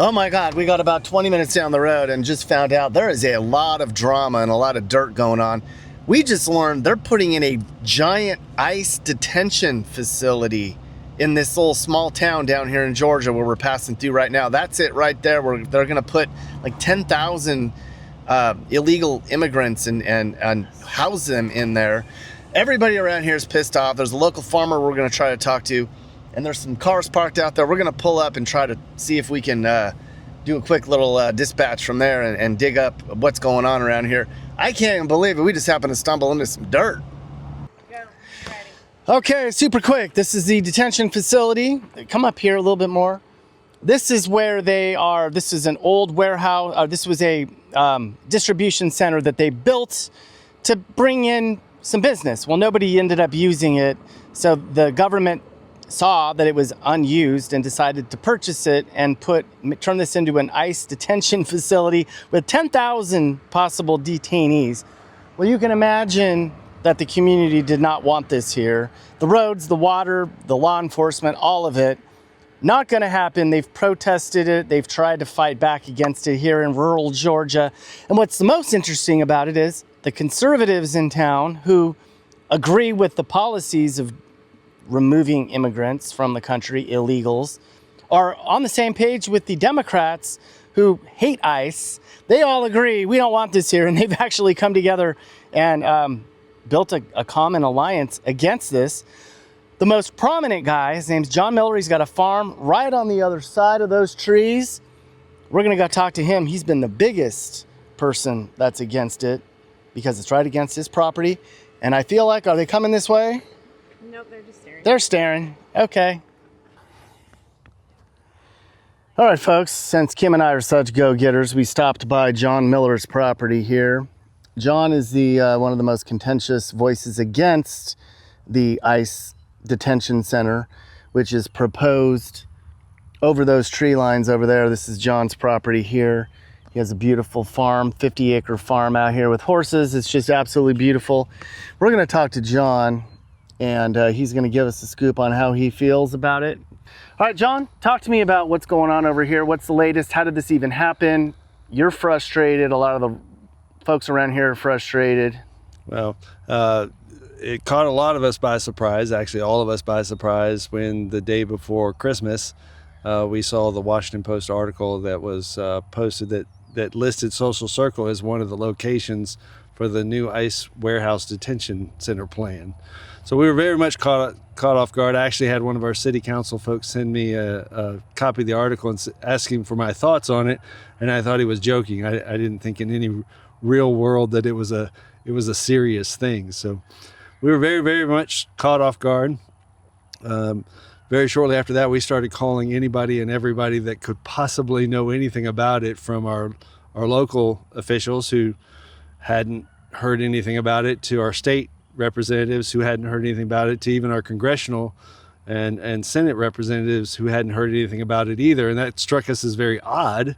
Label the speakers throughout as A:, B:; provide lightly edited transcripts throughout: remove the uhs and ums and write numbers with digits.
A: Oh my God, we got about 20 minutes down the road and just found out there is a lot of drama and a lot of dirt going on. We just learned they're putting in a giant ICE detention facility in this little small town down here in Georgia where we're passing through right now. That's it right there, where they're gonna put like 10,000 illegal immigrants and house them in there. Everybody around here is pissed off. There's a local farmer we're gonna try to talk to, and there's some cars parked out there. We're gonna pull up and try to see if we can do a quick little dispatch from there and dig up what's going on around here. I can't even believe it. We just happened to stumble into some dirt.
B: Go, ready.
A: Okay, super quick. This is the detention facility. Come up here a little bit more. This is where they are. This is an old warehouse. This was a distribution center that they built to bring in some business. Well, nobody ended up using it, so the government saw that it was unused and decided to purchase it and turn this into an ICE detention facility with 10,000 possible detainees. Well, you can imagine that the community did not want this here. The roads, the water, the law enforcement, all of it, not going to happen. They've protested it. They've tried to fight back against it here in rural Georgia. And what's the most interesting about it is the conservatives in town who agree with the policies of removing immigrants from the country, illegals, are on the same page with the Democrats who hate ICE. They all agree, we don't want this here, and they've actually come together and built a common alliance against this. The most prominent guy, his name's John Miller. He's got a farm right on the other side of those trees. We're gonna go talk to him. He's been the biggest person that's against it because it's right against his property. And I feel like, are they coming this way?
B: Nope, they're just staring.
A: They're staring. Okay. All right, folks, since Kim and I are such go-getters, we stopped by John Miller's property here. John is the one of the most contentious voices against the ICE detention center, which is proposed over those tree lines over there. This is John's property here. He has a beautiful farm, 50-acre farm out here with horses. It's just absolutely beautiful. We're going to talk to John, and he's going to give us a scoop on how he feels about it. All right, John, talk to me about what's going on over here. What's the latest? How did this even happen? You're frustrated. A lot of the folks around here are frustrated.
C: Well, it caught a lot of us by surprise, actually all of us by surprise, when the day before Christmas, we saw the Washington Post article that was posted that listed Social Circle as one of the locations for the new ICE warehouse detention center plan. So we were very much caught off guard. I actually had one of our city council folks send me a copy of the article and asking for my thoughts on it, and I thought he was joking. I didn't think in any real world that it was a serious thing. So we were very, very much caught off guard. Very shortly after that, we started calling anybody and everybody that could possibly know anything about it, from our local officials who hadn't heard anything about it, to our state representatives who hadn't heard anything about it, to even our congressional and Senate representatives who hadn't heard anything about it either. And that struck us as very odd,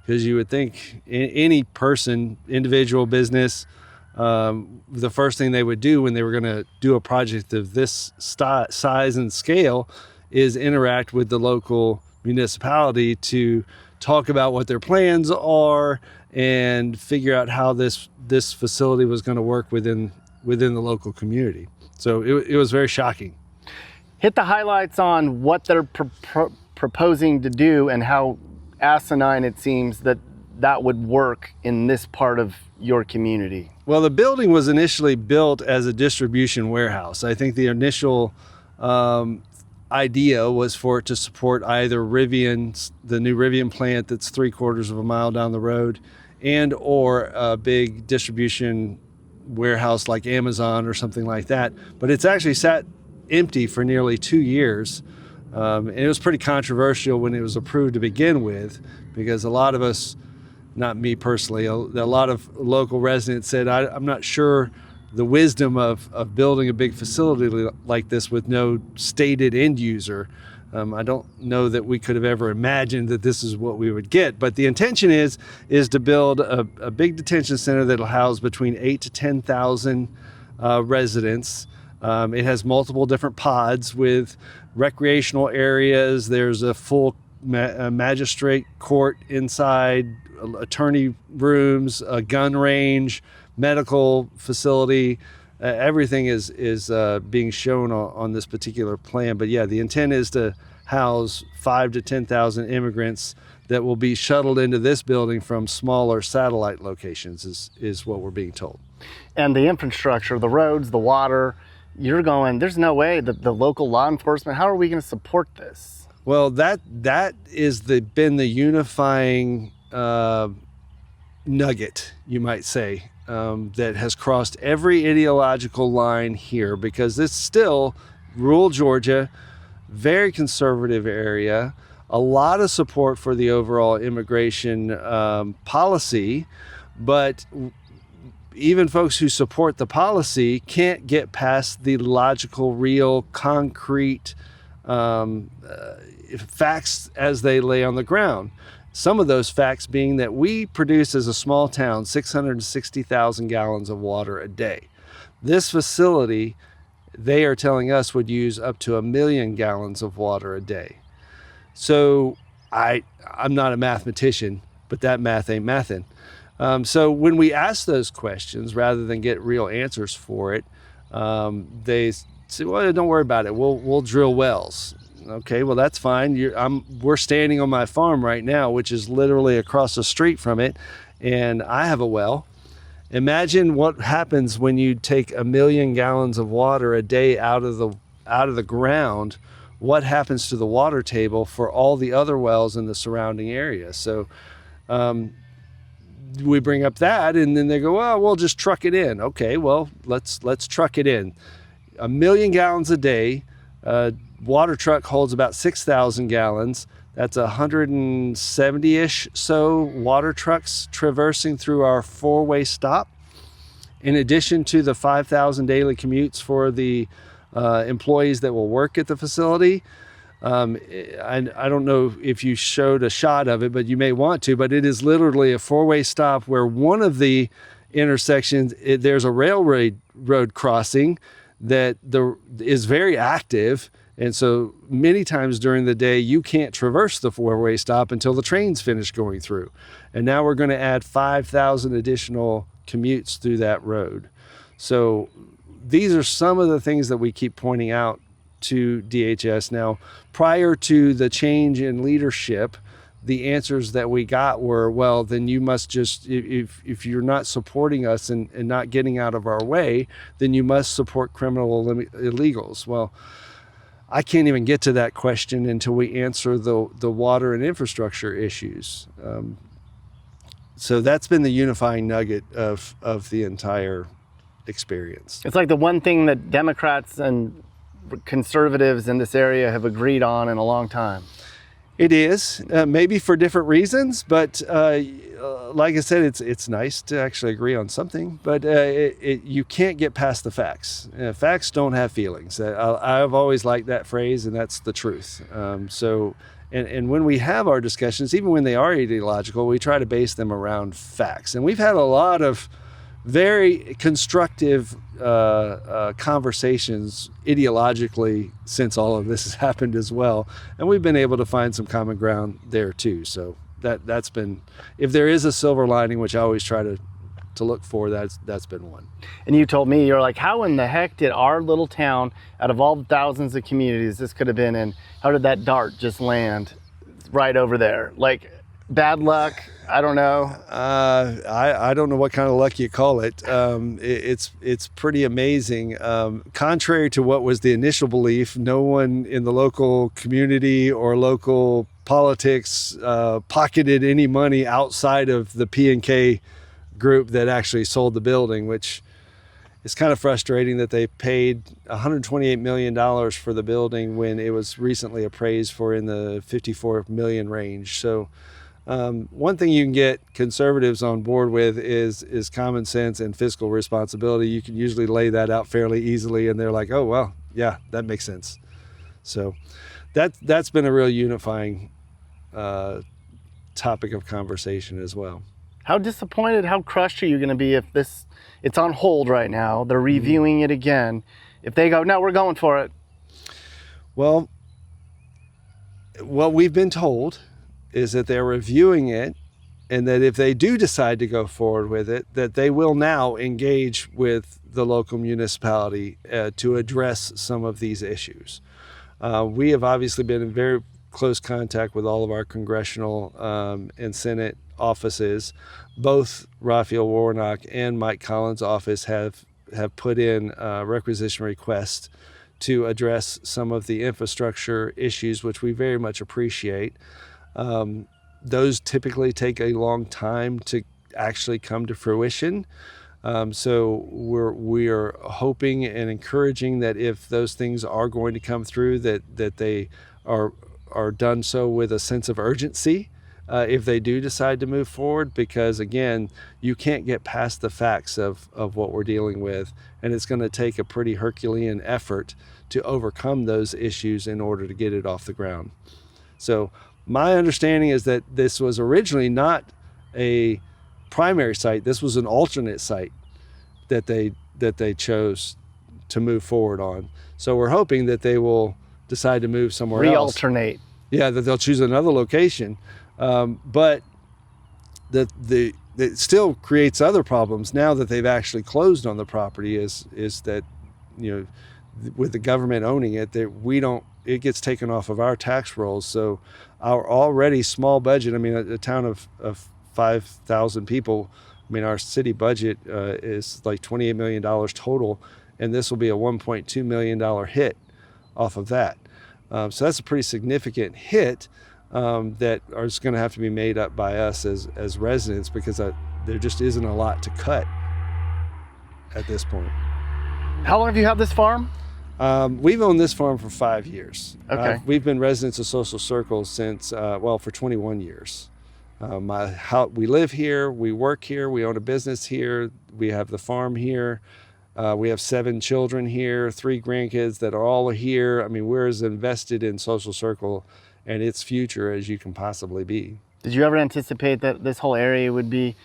C: because you would think any person, individual, business, the first thing they would do when they were going to do a project of this size and scale is interact with the local municipality to talk about what their plans are and figure out how this facility was going to work within the local community. So it was very shocking.
A: Hit the highlights on what they're proposing to do and how asinine it seems that would work in this part of your community.
C: Well, the building was initially built as a distribution warehouse. I think the initial idea was for it to support either Rivian's, the new Rivian plant that's 3/4 of a mile down the road, and or a big distribution warehouse like Amazon or something like that. But it's actually sat empty for nearly 2 years. And it was pretty controversial when it was approved to begin with, because a lot of us, not me personally, a lot of local residents said, I'm not sure the wisdom of building a big facility like this with no stated end user. I don't know that we could have ever imagined that this is what we would get, but the intention is to build a big detention center that'll house between 8,000 to 10,000 residents. It has multiple different pods with recreational areas. There's a full magistrate court inside, attorney rooms, a gun range, medical facility. Everything is being shown on this particular plan. But yeah, the intent is to house 5,000 to 10,000 immigrants that will be shuttled into this building from smaller satellite locations is what we're being told.
A: And the infrastructure, the roads, the water, there's no way that the local law enforcement, how are we going to support this?
C: Well, that is been the unifying nugget, you might say, that has crossed every ideological line here, because it's still rural Georgia, very conservative area, a lot of support for the overall immigration policy, but even folks who support the policy can't get past the logical, real, concrete facts as they lay on the ground. Some of those facts being that we produce as a small town 660,000 gallons of water a day. This facility, they are telling us, would use up to 1 million gallons of water a day. So I'm not a mathematician, but that math ain't mathin'. So when we ask those questions, rather than get real answers for it, they say, well, don't worry about it. We'll drill wells. Okay, well, that's fine. We're standing on my farm right now, which is literally across the street from it, and I have a well. Imagine what happens when you take 1 million gallons of water a day out of the ground. What happens to the water table for all the other wells in the surrounding area? So we bring up that, and then they go, well, we'll just truck it in. Okay, well, let's truck it in. 1 million gallons a day. Water truck holds about 6,000 gallons. That's 170-ish so water trucks traversing through our 4-way stop. In addition to the 5,000 daily commutes for the employees that will work at the facility. I don't know if you showed a shot of it, but you may want to, but it is literally a 4-way stop where one of the intersections, there's a railroad crossing that is very active. And so many times during the day, you can't traverse the 4-way stop until the trains finish going through. And now we're going to add 5,000 additional commutes through that road. So these are some of the things that we keep pointing out to DHS. Now, prior to the change in leadership, the answers that we got were, well, then you must just, if you're not supporting us and not getting out of our way, then you must support criminal illegals. Well, I can't even get to that question until we answer the water and infrastructure issues. So that's been the unifying nugget of the entire experience.
A: It's like the one thing that Democrats and conservatives in this area have agreed on in a long time.
C: It is, maybe for different reasons, but like I said, it's nice to actually agree on something, but you can't get past the facts. Facts don't have feelings. I've always liked that phrase, and that's the truth. And when we have our discussions, even when they are ideological, we try to base them around facts. And we've had a lot of very constructive conversations ideologically since all of this has happened as well, and we've been able to find some common ground there too. So that's been, if there is a silver lining, which I always try to look for, that's been one.
A: And you told me, you're like, how in the heck did our little town, out of all the thousands of communities this could have been in, how did that dart just land right over there? Like, bad luck? I don't know.
C: I don't know what kind of luck you call it. It's pretty amazing. Contrary to what was the initial belief, no one in the local community or local politics pocketed any money outside of the P&K group that actually sold the building, which is kind of frustrating that they paid $128 million for the building when it was recently appraised for in the $54 million range. So one thing you can get conservatives on board with is common sense and fiscal responsibility. You can usually lay that out fairly easily, and they're like, oh, well, yeah, that makes sense. So that's been a real unifying topic of conversation as well.
A: How disappointed, how crushed are you going to be if it's on hold right now, they're reviewing it again, if they go, no, we're going for it?
C: Well, what we've been told is that they're reviewing it, and that if they do decide to go forward with it, that they will now engage with the local municipality to address some of these issues. We have obviously been in very close contact with all of our congressional and Senate offices. Both Raphael Warnock and Mike Collins' office have put in requisition requests to address some of the infrastructure issues, which we very much appreciate. Those typically take a long time to actually come to fruition. So we're hoping and encouraging that if those things are going to come through, that they are done so with a sense of urgency if they do decide to move forward, because again, you can't get past the facts of what we're dealing with, and it's going to take a pretty Herculean effort to overcome those issues in order to get it off the ground. So my understanding is that this was originally not a primary site. This was an alternate site that they chose to move forward on. So we're hoping that they will decide to move somewhere else.
A: Re-alternate.
C: Yeah, that they'll choose another location. But it still creates other problems now that they've actually closed on the property, is that, with the government owning it, that it gets taken off of our tax rolls. So our already small budget, a town of 5,000 people, our city budget is like $28 million total, and this will be a $1.2 million hit off of that. So that's a pretty significant hit that is going to have to be made up by us as residents, because there just isn't a lot to cut at this point.
A: How long have you had this farm?
C: We've owned this farm for 5 years.
A: Okay.
C: We've been residents of Social Circle since, for 21 years. We live here, we work here, we own a business here, we have the farm here. We have 7 children here, 3 grandkids that are all here. We're as invested in Social Circle and its future as you can possibly be.
A: Did you ever anticipate that this whole area would be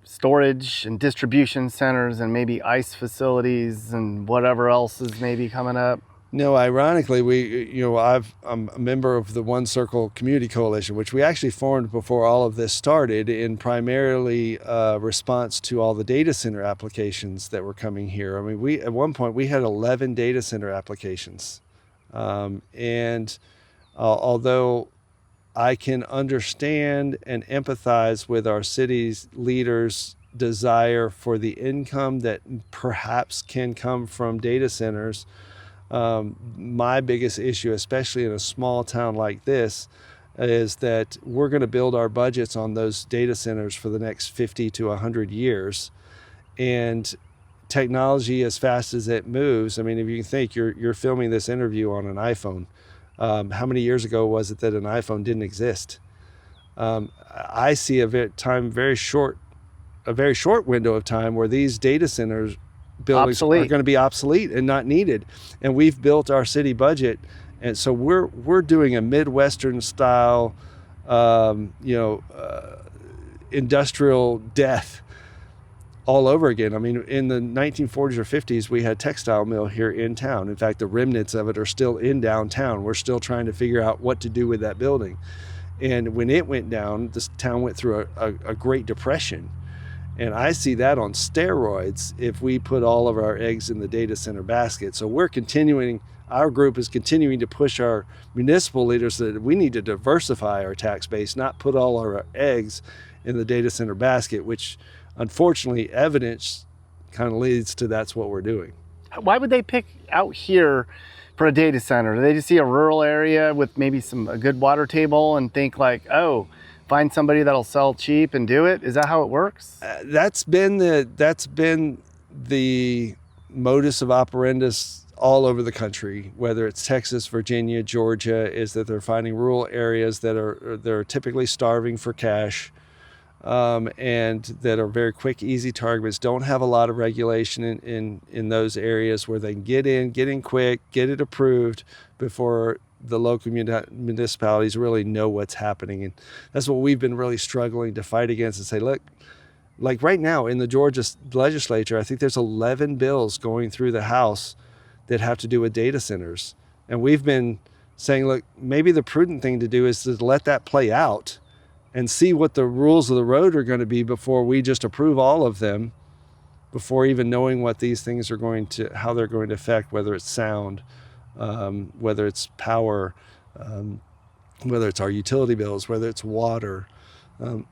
A: storage and distribution centers and maybe ICE facilities and whatever else is maybe coming up?
C: No, ironically, I'm a member of the One Circle Community Coalition, which we actually formed before all of this started, in primarily response to all the data center applications that were coming here. At one point we had 11 data center applications, and although I can understand and empathize with our city's leaders' desire for the income that perhaps can come from data centers, my biggest issue, especially in a small town like this, is that we're going to build our budgets on those data centers for the next 50 to 100 years. And technology, as fast as it moves, if you can think, you're filming this interview on an iPhone. How many years ago was it that an iPhone didn't exist? I see a very short window of time where these data centers buildings are going to be obsolete and not needed. And we've built our city budget, and so we're doing a Midwestern style industrial death all over again. In the 1940s or 50s, we had a textile mill here in town. In fact, the remnants of it are still in downtown. We're still trying to figure out what to do with that building. And when it went down, this town went through a Great Depression. And I see that on steroids if we put all of our eggs in the data center basket. So our group is continuing to push our municipal leaders that we need to diversify our tax base, not put all our eggs in the data center basket, which unfortunately evidence kind of leads to that's what we're doing.
A: Why would they pick out here for a data center? Do they just see a rural area with maybe a good water table and think like, oh, find somebody that'll sell cheap and do it? Is that how it works?
C: That's been the modus of operandus all over the country, whether it's Texas, Virginia, Georgia, is that they're finding rural areas that are typically starving for cash, and that are very quick, easy targets, don't have a lot of regulation in those areas where they can get in quick, get it approved before the local municipalities really know what's happening. And that's what we've been really struggling to fight against, and say, look, like right now in the Georgia legislature, I think there's 11 bills going through the House that have to do with data centers. And we've been saying, look, maybe the prudent thing to do is to let that play out and see what the rules of the road are going to be before we just approve all of them, before even knowing what these things are going to, how they're going to affect, whether it's sound, whether it's power, whether it's our utility bills, whether it's water.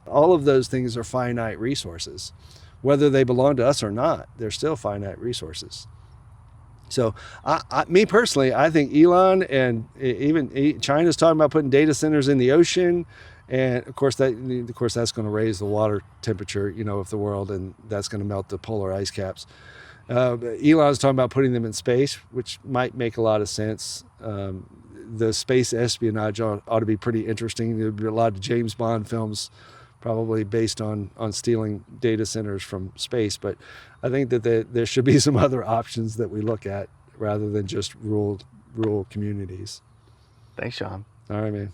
C: All of those things are finite resources. Whether they belong to us or not, they're still finite resources. So me personally, I think Elon and even China's talking about putting data centers in the ocean. And of course that's going to raise the water temperature, of the world, and that's going to melt the polar ice caps. Elon's talking about putting them in space, which might make a lot of sense. The space espionage ought to be pretty interesting. There'll be a lot of James Bond films probably based on stealing data centers from space. But I think that there should be some other options that we look at rather than just rural communities.
A: Thanks, Sean.
C: All right, man.